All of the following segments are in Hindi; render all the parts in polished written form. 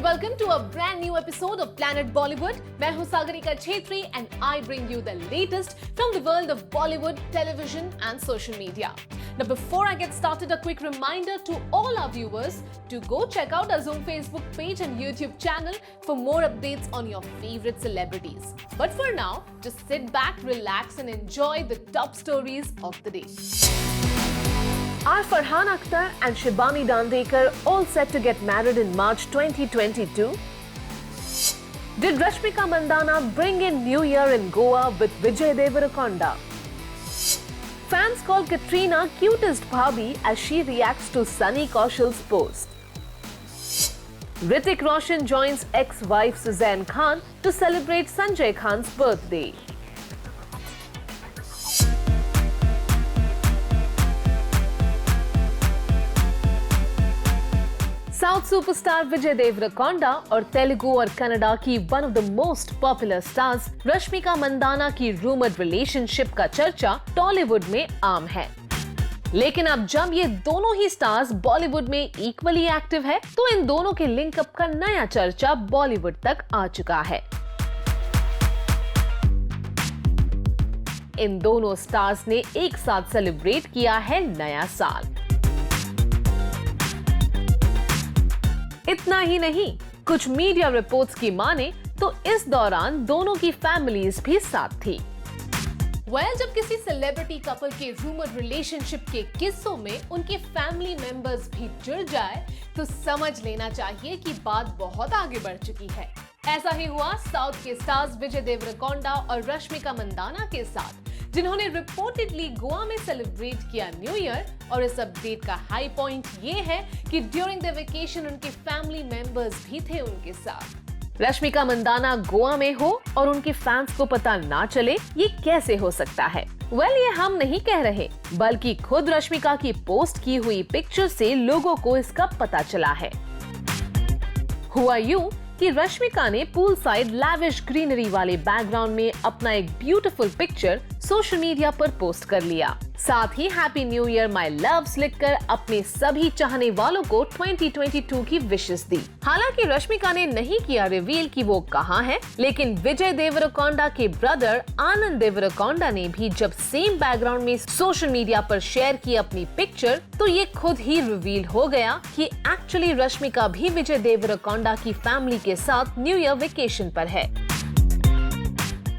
welcome to a brand new episode of Planet Bollywood. मैं हूं Sagarika Chhetri and I bring you the latest from the world of Bollywood, television and social media. Now before I get started, a quick reminder to all our viewers to go check out our Zoom Facebook page and YouTube channel for more updates on your favorite celebrities. But for now, just sit back, relax and enjoy the top stories of the day. Are Farhan Akhtar and Shibani Dandekar all set to get married in March 2022? Did Rashmika Mandanna bring in New Year in Goa with Vijay Deverakonda? Fans call Katrina cutest bhabhi as she reacts to Sunny Kaushal's post. Hrithik Roshan joins ex-wife Suzanne Khan to celebrate Sanjay Khan's birthday. South superstar Vijay Deverakonda और तेलुगु और कन्नड़ा की one of the most popular stars Rashmika Mandanna की रूमर्ड रिलेशनशिप का चर्चा टॉलीवुड में आम है। लेकिन अब जब ये दोनों ही स्टार्स बॉलीवुड में इक्वली एक्टिव है, तो इन दोनों के लिंकअप का नया चर्चा बॉलीवुड तक आ चुका है। इन दोनों स्टार्स ने एक साथ सेलिब्रेट किया है नया साल। इतना ही नहीं, कुछ मीडिया रिपोर्ट्स की माने तो इस दौरान दोनों की फैमिलीज भी साथ थी। जब किसी सेलिब्रिटी कपल के रूमर रिलेशनशिप के किस्सों में उनके फैमिली मेंबर्स भी जुड़ जाए, तो समझ लेना चाहिए कि बात बहुत आगे बढ़ चुकी है। ऐसा ही हुआ साउथ के स्टार्स विजय देवरकोंडा और रश्मिका मंदाना के साथ, जिन्होंने रिपोर्टेडली गोवा में सेलिब्रेट किया न्यू ईयर। और इस अपडेट का हाई पॉइंट ये है कि ड्यूरिंग द वेकेशन उनके फैमिली मेंबर्स भी थे उनके साथ। रश्मिका मंदाना गोवा में हो और उनके फैंस को पता ना चले, ये कैसे हो सकता है? ये हम नहीं कह रहे, बल्कि खुद रश्मिका की पोस्ट की हुई पिक्चर से लोगों को इसका पता चला है। हुआ यूं कि रश्मिका ने पूल साइड लैविश ग्रीनरी वाले बैकग्राउंड में अपना एक ब्यूटीफुल पिक्चर सोशल मीडिया पर पोस्ट कर लिया। साथ ही happy new year my loves लिखकर अपने सभी चाहने वालों को 2022 की विशेस दी। हालांकि रश्मिका ने नहीं किया रिवील कि वो कहाँ है, लेकिन विजय देवरकोंडा के ब्रदर आनंद देवरकोंडा ने भी जब सेम बैकग्राउंड में सोशल मीडिया पर शेयर की अपनी पिक्चर, तो ये खुद ही रिवील हो गया कि एक्चुअली रश्मिका भी विजय देवरकोंडा की फैमिली के साथ न्यू ईयर वेकेशन पर है।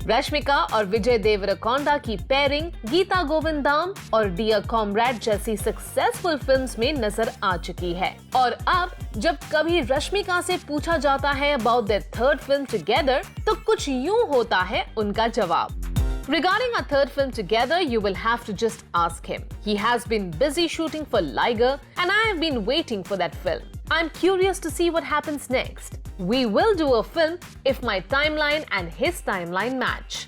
रश्मिका और विजय देवरकोंडा की पेयरिंग गीता गोविंदम और डियर कॉमरेड जैसी सक्सेसफुल फिल्म्स में नजर आ चुकी है। और अब जब कभी रश्मिका से पूछा जाता है about their third film together, तो कुछ यूं होता है उनका जवाब। Regarding our third film together, you will have to just ask him. He has been busy shooting for Liger and I have been waiting for that film. I'm curious to see what happens next. We will do a film if my timeline and his timeline match.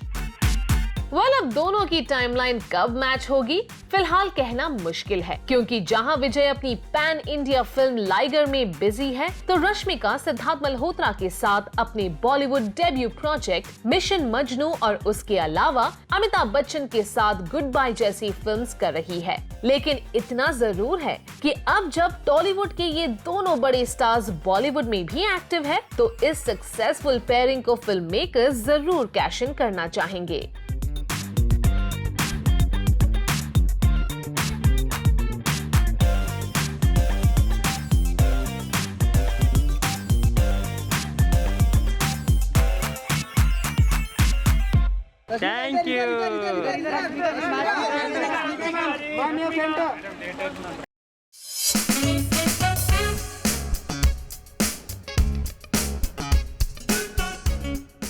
अब दोनों की टाइमलाइन कब मैच होगी, फिलहाल कहना मुश्किल है, क्योंकि जहां विजय अपनी पैन इंडिया फिल्म लाइगर में बिजी है, तो रश्मिका सिद्धार्थ मल्होत्रा के साथ अपने Bollywood debut project mission Majnu और उसके अलावा अमिताभ बच्चन के साथ गुड बाय जैसी फिल्म्स कर रही है। लेकिन इतना जरूर है कि अब जब टॉलीवुड के ये दोनों बड़े स्टार्स बॉलीवुड में भी एक्टिव है, तो इस सक्सेसफुल पेयरिंग को फिल्म मेकर्स जरूर कैश इन करना चाहेंगे। Thank you.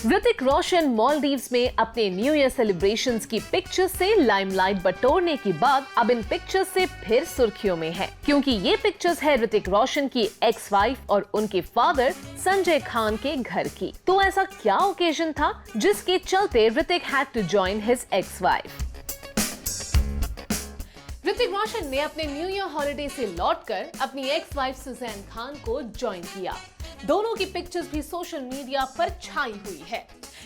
ऋतिक रोशन मालदीव्स में अपने न्यू ईयर सेलिब्रेशंस की पिक्चर्स से लाइमलाइट बटोरने के बाद अब इन पिक्चर्स से फिर सुर्खियों में है, क्योंकि ये पिक्चर्स है ऋतिक रोशन की एक्स वाइफ और उनके फादर संजय खान के घर की। तो ऐसा क्या ओकेजन था जिसके चलते Hrithik had to join his ex wife? Hrithik Roshan ने अपने न्यू ईयर हॉलिडे से लौटकर अपनी एक्स वाइफ सुजैन खान को ज्वाइन किया। दोनों की पिक्चर्स भी सोशल मीडिया पर छाई हुई है,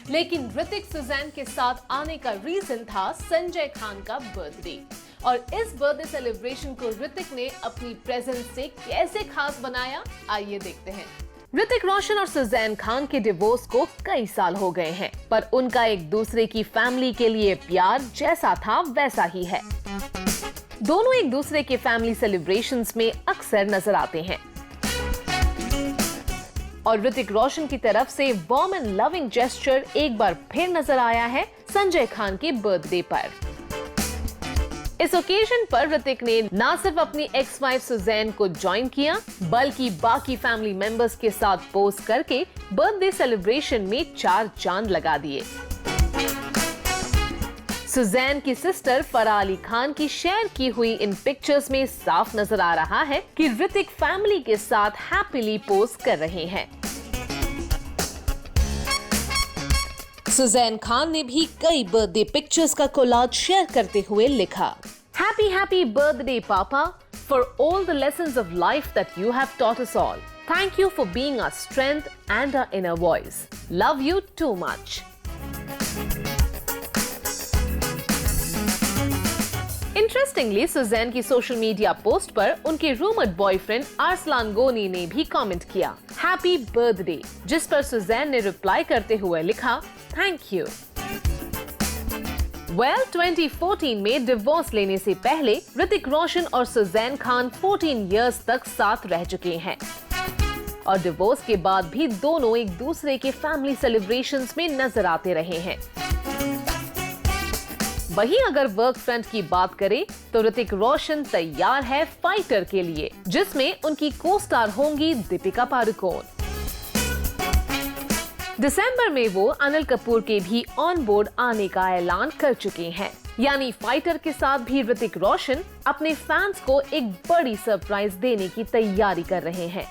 लेकिन ऋतिक सुजैन के साथ आने का रीजन था संजय खान का बर्थडे। और इस बर्थडे सेलिब्रेशन को ऋतिक ने अपनी प्रेजेंस से कैसे खास बनाया, आइए देखते हैं। ऋतिक रोशन और सुजैन खान के डिवोर्स को कई साल हो गए हैं, पर उनका एक दूसरे की फैमिली के लिए प्यार जैसा था वैसा ही है। दोनों एक दूसरे के फैमिली सेलिब्रेशंस में अक्सर नजर आते हैं और ऋतिक रोशन की तरफ से वार्म एंड लविंग जेस्चर एक बार फिर नजर आया है संजय खान के बर्थडे पर। इस ओकेजन पर ऋतिक ने न सिर्फ अपनी एक्स वाइफ सुजैन को ज्वाइन किया, बल्कि बाकी फैमिली मेंबर्स के साथ पोज करके बर्थडे सेलिब्रेशन में 4 चांद लगा दिए। सुजैन की सिस्टर फराह अली खान की शेयर की हुई इन पिक्चर्स में साफ नजर आ रहा है कि ऋतिक फैमिली के साथ हैप्पीली पोज कर रहे हैं। सुजैन खान ने भी कई बर्थडे पिक्चर्स का कोलाज शेयर करते हुए लिखा, happy happy birthday papa, for all the lessons of life that you have taught us all. Thank you for being our strength and our inner voice. Love you too much. Interestingly, Sussanne की सोशल मीडिया पोस्ट पर उनके रूमर्ड बॉयफ्रेंड अरसलान गोनी ने भी कमेंट किया, हैप्पी बर्थडे, जिस पर सुजैन ने रिप्लाई करते हुए लिखा, थैंक यू। 2014 में डिवोर्स लेने से पहले ऋतिक रोशन और सुजैन खान 14 इयर्स तक साथ रह चुके हैं और डिवोर्स के बाद भी दोनों एक दूसरे के फैमिली सेलिब्रेशंस में नजर आते रहे हैं। वहीं अगर वर्क फ्रंट की बात करें तो ऋतिक रोशन तैयार है फाइटर के लिए, जिसमें उनकी को स्टार होंगी दीपिका पादुकोण। दिसंबर में वो अनिल कपूर के भी ऑन बोर्ड आने का ऐलान कर चुके हैं, यानी फाइटर के साथ भी ऋतिक रोशन अपने फैंस को एक बड़ी सरप्राइज देने की तैयारी कर रहे हैं।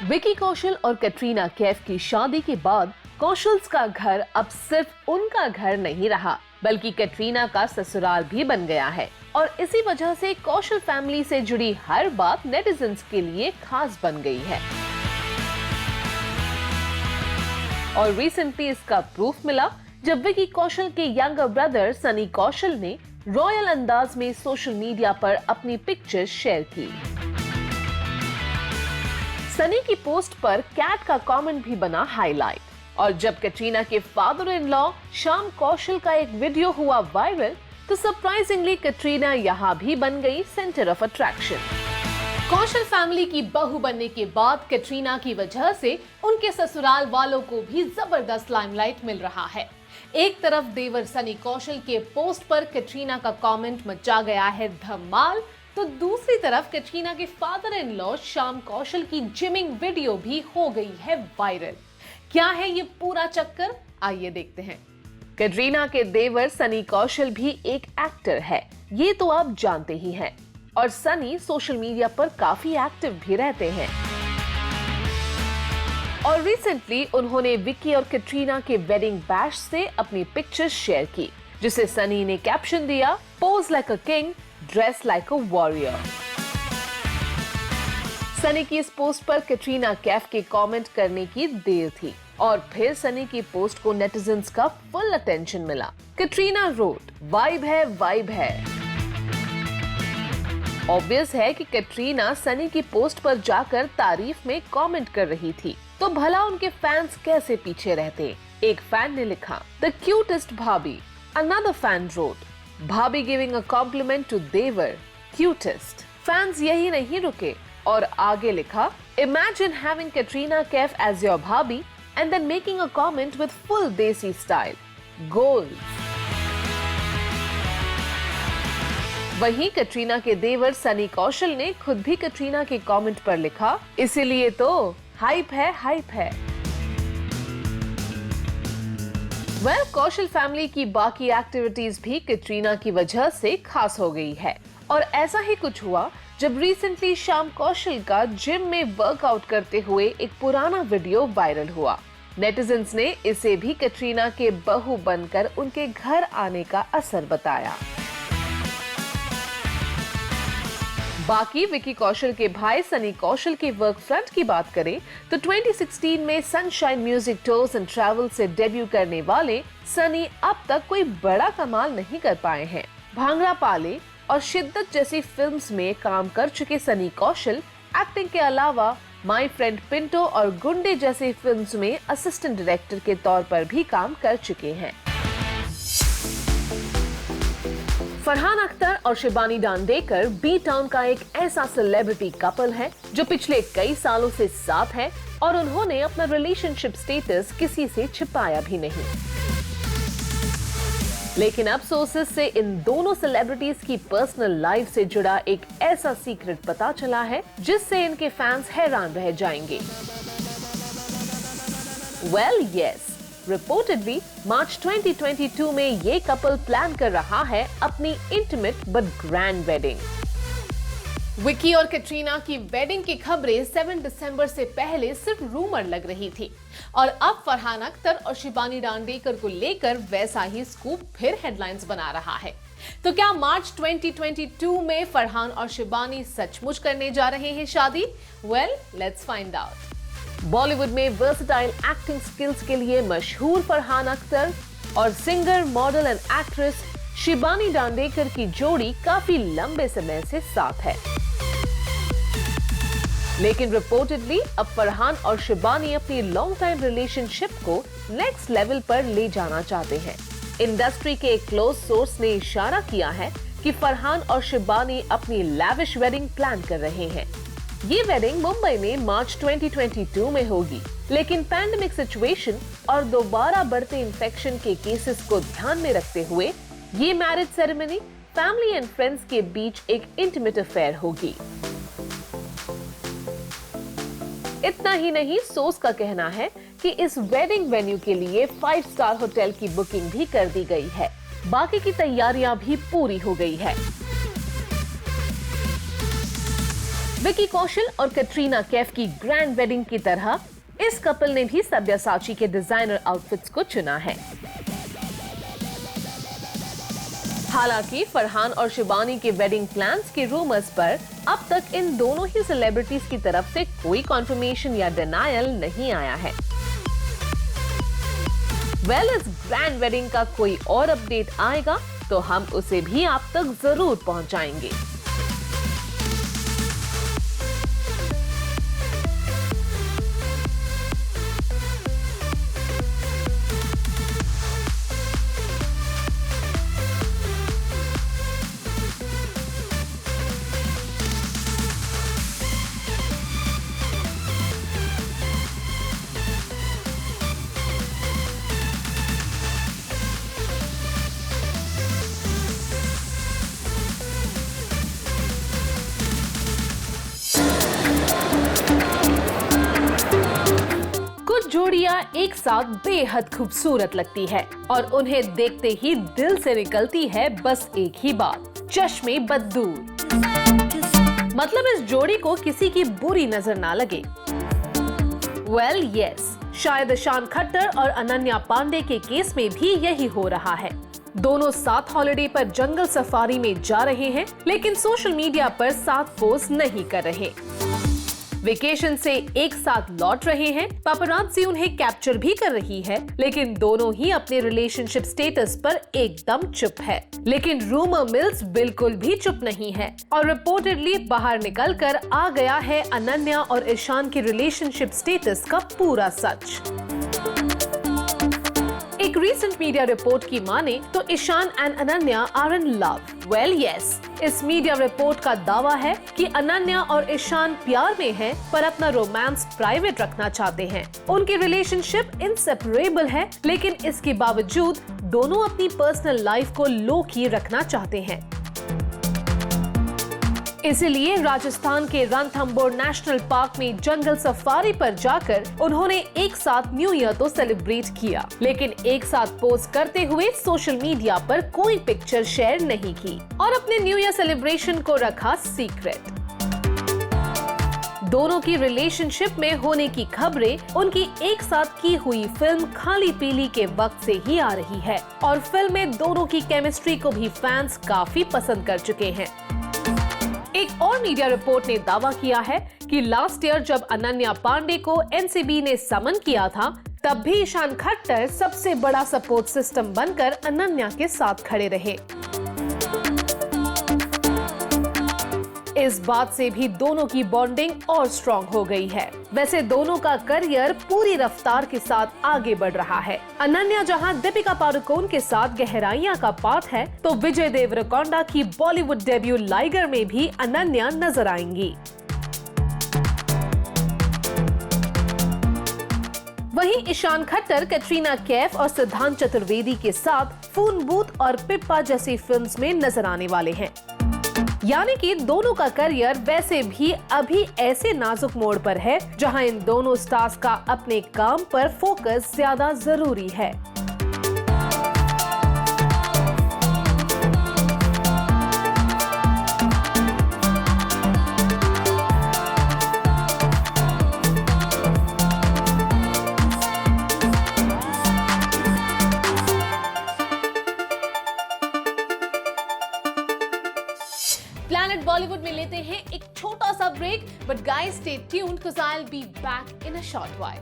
विकी कौशल और कैटरीना कैफ की शादी के बाद कौशल्स का घर अब सिर्फ उनका घर नहीं रहा, बल्कि कैटरीना का ससुराल भी बन गया है और इसी वजह से कौशल फैमिली से जुड़ी हर बात नेटिजन्स के लिए खास बन गई है। और रिसेंटली इसका प्रूफ मिला जब विकी कौशल के यंगर ब्रदर सनी कौशल ने रॉयल अंदाज में सोशल मीडिया पर अपनी पिक्चर शेयर की। सनी की पोस्ट पर कैट का कमेंट भी बना हाईलाइट और जब कैटरीना के फादर इन लॉ श्याम कौशल का एक वीडियो हुआ वायरल तो सरप्राइजिंगली कैटरीना यहाँ भी बन गई centre of attraction. Kaushal family की बहू बनने के बाद कैटरीना की वजह से उनके ससुराल वालों को भी जबरदस्त लाइमलाइट मिल रहा है। एक तरफ देवर सनी कौशल के पोस्ट पर कैटरीना का कमेंट मचा गया है धमाल, तो दूसरी तरफ कैटरीना के फादर इन लॉ श्याम कौशल की जिमिंग वीडियो भी हो गई है वायरल। क्या है ये पूरा चक्कर, आइए देखते हैं। कैटरीना के देवर सनी कौशल भी एक एक्टर है, ये तो आप जानते ही हैं, और सनी सोशल मीडिया पर काफी एक्टिव भी रहते हैं। और रिसेंटली उन्होंने विकी और कैटरीना के वेडिंग बैश से अपनी पिक्चर शेयर की, जिसे सनी ने कैप्शन दिया, pose like a king, dress like a warrior. Sunny की इस पोस्ट पर कैटरीना कैफ के कमेंट करने की देर थी और फिर सनी की पोस्ट को नेटिजन्स का फुल अटेंशन मिला। कैटरीना रोट, वाइब है वाइब है। ऑब्वियस है कि कैटरीना सनी की पोस्ट पर जाकर तारीफ में कमेंट कर रही थी, तो भला उनके फैंस कैसे पीछे रहते। एक फैन ने लिखा, the cutest bhabhi. Another fan wrote, bhabhi giving a compliment to devar, cutest. Fans यही नहीं रुके और आगे लिखा, imagine having Katrina Kaif as your bhabhi and then making a comment with full desi style, goals। वहीं कैटरीना के देवर सनी कौशल ने खुद भी कैटरीना के कमेंट पर लिखा, इसीलिए तो हाइप है हाइप है। कौशल फैमिली की बाकी एक्टिविटीज भी कैटरीना की वजह से खास हो गई है और ऐसा ही कुछ हुआ जब रिसेंटली श्याम कौशल का जिम में वर्कआउट करते हुए एक पुराना वीडियो वायरल हुआ। नेटिजन्स ने इसे भी कैटरीना के बहू बनकर उनके घर आने का असर बताया। बाकी विकी कौशल के भाई सनी कौशल के वर्क फ्रंट की बात करें तो 2016 में sunshine music tours and travel से डेब्यू करने वाले सनी अब तक कोई बड़ा कमाल नहीं कर पाए हैं। भांगड़ा पाले और शिद्दत जैसी फिल्म्स में काम कर चुके सनी कौशल एक्टिंग के अलावा माय फ्रेंड पिंटो और गुंडे जैसी फिल्म्स में असिस्टेंट डायरेक्टर के तौर पर भी काम कर चुके हैं। फरहान अख्तर और शिबानी डांडेकर बी टाउन का एक ऐसा सेलिब्रिटी कपल है जो पिछले कई सालों से साथ है और उन्होंने अपना रिलेशनशिप स्टेटस किसी से छिपाया भी नहीं। लेकिन अब सोर्सेस से इन दोनों सेलिब्रिटीज की पर्सनल लाइफ से जुड़ा एक ऐसा सीक्रेट पता चला है जिससे इनके फैंस हैरान रह जाएंगे। वेल यस, रिपोर्टेडली मार्च 2022 में ये कपल प्लान कर रहा है अपनी intimate but grand wedding. Vicky और कैटरीना की वेडिंग की खबरें 7 दिसंबर से पहले सिर्फ रूमर लग रही थी और अब फरहान अख्तर और शिबानी डांडेकर को लेकर वैसा ही स्कूप फिर हेडलाइंस बना रहा है। तो क्या मार्च 2022 में फरहान और शिबानी सचमुच करने जा रहे हैं शादी? Well, let's find out. Bollywood में वर्सेटाइल एक्टिंग स्किल्स के लिए मशहूर फरहान अख्तर और singer, model and actress Shibani Dandekar की जोड़ी काफी लंबे समय से साथ है। लेकिन रिपोर्टेडली अब फरहान और शिबानी अपनी लॉन्ग टाइम रिलेशनशिप को नेक्स्ट लेवल पर ले जाना चाहते हैं। इंडस्ट्री के एक क्लोज सोर्स ने इशारा किया है कि फरहान और शिबानी अपनी लैविश वेडिंग प्लान कर रहे हैं। ये वेडिंग मुंबई में मार्च 2022 में होगी, लेकिन पैंडेमिक सिचुएशन और दोबारा बढ़ते इन्फेक्शन के केसेस को ध्यान में रखते हुए ये marriage ceremony family and friends के बीच एक इंटीमेट अफेयर होगी। इतना ही नहीं, सोर्स का कहना है कि इस वेडिंग वेन्यू के लिए 5 स्टार होटल की बुकिंग भी कर दी गई है। बाकी की तैयारियां भी पूरी हो गई है। विकी कौशल और कैटरीना कैफ की ग्रैंड वेडिंग की तरह इस कपल ने भी सब्यासाची के डिजाइनर आउटफिट्स को चुना है। हालांकि फरहान और शिबानी के वेडिंग प्लान्स के रूमर्स पर अब तक इन दोनों ही सेलिब्रिटीज की तरफ से कोई कंफर्मेशन या डिनायल नहीं आया है। वेल, इस ग्रैंड वेडिंग का कोई और अपडेट आएगा तो हम उसे भी आप तक जरूर पहुंचाएंगे। जोड़ियां एक साथ बेहद खूबसूरत लगती है और उन्हें देखते ही दिल से निकलती है बस एक ही बात, चश्मे बद्दूर। मतलब इस जोड़ी को किसी की बुरी नजर ना लगे। वेल यस, शायद ईशान खट्टर और अनन्या पांडे के केस में भी यही हो रहा है। दोनों साथ हॉलिडे पर जंगल सफारी में जा रहे हैं, लेकिन सोशल मीडिया पर साथ पोस्ट नहीं कर रहे। वेकेशन से एक साथ लौट रहे हैं, पापरात्ज़ी उन्हें कैप्चर भी कर रही है, लेकिन दोनों ही अपने रिलेशनशिप स्टेटस पर एकदम चुप है। लेकिन रूमर मिल्स बिल्कुल भी चुप नहीं है और रिपोर्टेडली बाहर निकलकर आ गया है अनन्या और ईशान के रिलेशनशिप स्टेटस का पूरा सच। एक रीसेंट मीडिया रिपोर्ट की माने तो Ishaan and Ananya are in love. Well yes, इस मीडिया रिपोर्ट का दावा है कि अनन्या और ईशान प्यार में हैं, पर अपना रोमांस प्राइवेट रखना चाहते हैं। उनकी रिलेशनशिप इनसेपरेबल है, लेकिन इसके बावजूद दोनों अपनी पर्सनल लाइफ को लो की रखना चाहते हैं। इसलिए राजस्थान के रणथंभौर नेशनल पार्क में जंगल सफारी पर जाकर उन्होंने एक साथ न्यू ईयर तो सेलिब्रेट किया, लेकिन एक साथ पोस्ट करते हुए सोशल मीडिया पर कोई पिक्चर शेयर नहीं की और अपने न्यू ईयर सेलिब्रेशन को रखा सीक्रेट। दोनों की रिलेशनशिप में होने की खबरें उनकी एक साथ की हुई फिल्म खाली पीली के वक्त से ही आ रही है और फिल्म में दोनों की केमिस्ट्री को भी फैंस काफी पसंद कर चुके हैं। एक और मीडिया रिपोर्ट ने दावा किया है कि लास्ट ईयर जब अनन्या पांडे को एनसीबी ने समन किया था, तब भी ईशान खट्टर सबसे बड़ा सपोर्ट सिस्टम बनकर अनन्या के साथ खड़े रहे। इस बात से भी दोनों की बॉन्डिंग और स्ट्रॉन्ग हो गई है। वैसे दोनों का करियर पूरी रफ्तार के साथ आगे बढ़ रहा है। अनन्या जहां दीपिका पादुकोण के साथ गहराइयां का पार्ट है, तो विजय देवरकोंडा की बॉलीवुड डेब्यू लाइगर में भी अनन्या नजर आएंगी। वहीं ईशान खट्टर कैटरीना कैफ और सिद्धांत चतुर्वेदी के साथ खून बूथ और पिप्पा जैसी फिल्म्स में नजर आने वाले हैं। यानी कि दोनों का करियर वैसे भी अभी ऐसे नाजुक मोड़ पर है जहां इन दोनों स्टार्स का अपने काम पर फोकस ज्यादा जरूरी है। प्लैनेट बॉलीवुड में लेते हैं एक छोटा सा break, but guys stay tuned because I will be back in a short while.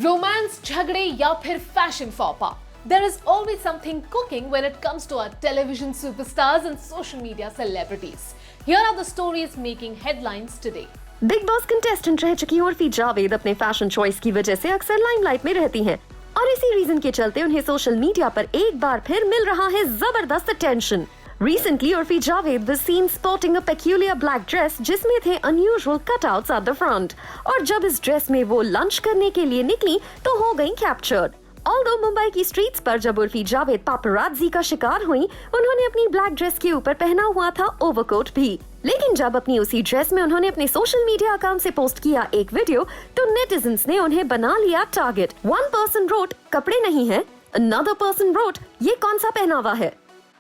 Romance, झगड़े या फिर फैशन फॉपा, there is always something cooking when it comes to our television superstars and social media celebrities. Here are the stories making headlines today. Big boss contestant रह चुकी उर्फी जावेद अपने फैशन चॉइस की वजह से अक्सर लाइमलाइट में रहती हैं और इसी रीजन के चलते उन्हें सोशल मीडिया पर एक बार फिर मिल रहा है जबरदस्त attention. Recently, Urfi Javed was seen sporting a peculiar black dress जिसमें थे unusual cutouts at the front। और जब इस ड्रेस में वो लंच करने के लिए निकली तो हो गई कैप्चर्ड। Although मुंबई की स्ट्रीट्स पर जब उर्फी जावेद पापरात्जी का शिकार हुई, उन्होंने अपनी ब्लैक ड्रेस के ऊपर पहना हुआ था ओवरकोट भी। लेकिन जब अपनी उसी ड्रेस में उन्होंने अपने सोशल मीडिया अकाउंट से पोस्ट किया एक वीडियो, तो नेटिजन्स ने उन्हें बना लिया टारगेट। One person wrote, कपड़े नहीं है। Another person wrote, ये कौन सा पहनावा है।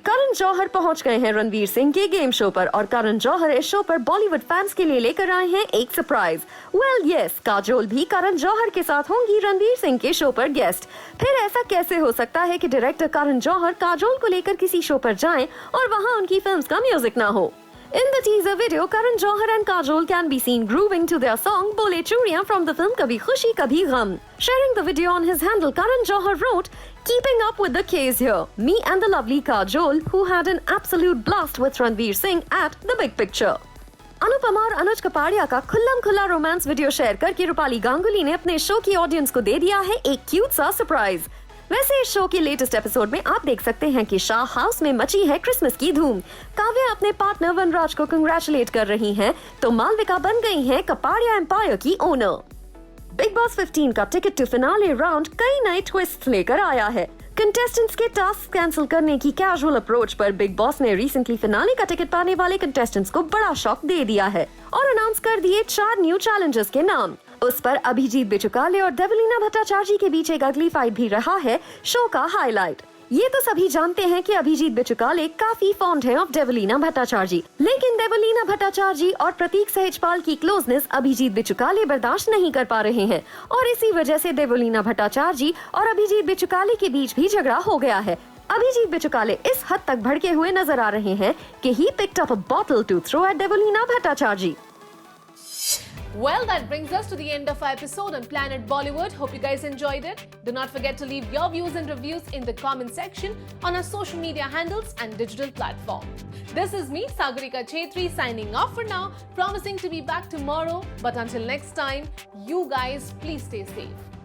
करण जौहर पहुंच गए हैं रणवीर सिंह के गेम शो पर और करण जौहर इस शो पर बॉलीवुड फैंस के लिए लेकर आए हैं एक सरप्राइज। वेल यस, काजोल भी करण जौहर के साथ होंगी रणवीर सिंह के शो पर गेस्ट। फिर ऐसा कैसे हो सकता है कि डायरेक्टर करण जौहर काजोल को लेकर किसी शो पर जाएं और वहां उनकी फिल्म्स का म्यूजिक ना हो। In the teaser video, Karan Johar and Kajol can be seen grooving to their song "Bole Churiyan" from the film Kabhi Khushi Kabhi Gham. Sharing the video on his handle, Karan Johar wrote, "Keeping up with the case here. Me and the lovely Kajol, who had an absolute blast with Ranveer Singh at The Big Picture." Anupama और अनुज कपाड़िया का खुल्लम खुल्ला रोमांस वीडियो शेयर करके रूपाली गांगुली ने अपने शो की ऑडियंस को दे दिया है एक क्यूट सा सरप्राइज। वैसे इस शो के लेटेस्ट एपिसोड में आप देख सकते हैं कि शाह हाउस में मची है क्रिसमस की धूम। काव्या अपने पार्टनर वनराज को कंग्रेचुलेट कर रही हैं, तो मालविका बन गई हैं कपाड़िया एम्पायर की ओनर। बिग बॉस 15 का टिकट टू फिनाले राउंड कई नए ट्विस्ट लेकर आया है। कंटेस्टेंट्स के टास्क कैंसिल करने की कैजुअल अप्रोच पर बिग बॉस ने रिसेंटली फिनाले का टिकट पाने वाले कंटेस्टेंट्स को बड़ा शॉक दे दिया है और अनाउंस कर दिए 4 न्यू चैलेंजर्स के नाम। उस पर अभिजीत बिचुकाले और देवलीना भट्टाचार्य के बीच एक अगली फाइट भी रहा है शो का हाईलाइट। ये तो सभी जानते हैं कि अभिजीत बिचुकाले काफी फॉन्ड हैं ऑफ देवलीना भट्टाचार्य, लेकिन देवलीना भट्टाचार्य और प्रतीक सहजपाल की क्लोजनेस अभिजीत बिचुकाले बर्दाश्त नहीं कर पा रहे हैं और इसी वजह से देवलीना भट्टाचार्य और अभिजीत बिचुकाले के बीच भी झगड़ा हो गया है। अभिजीत बिचुकाले इस हद तक भड़के हुए नजर आ रहे हैं कि he picked up a bottle to throw at Devlina Bhattacharya. Well, that brings us to the end of our episode on Planet Bollywood. Hope you guys enjoyed it. Do not forget to leave your views and reviews in the comment section on our social media handles and digital platform. This is me, Sagarika Chetri, signing off for now, promising to be back tomorrow. But until next time, you guys please stay safe.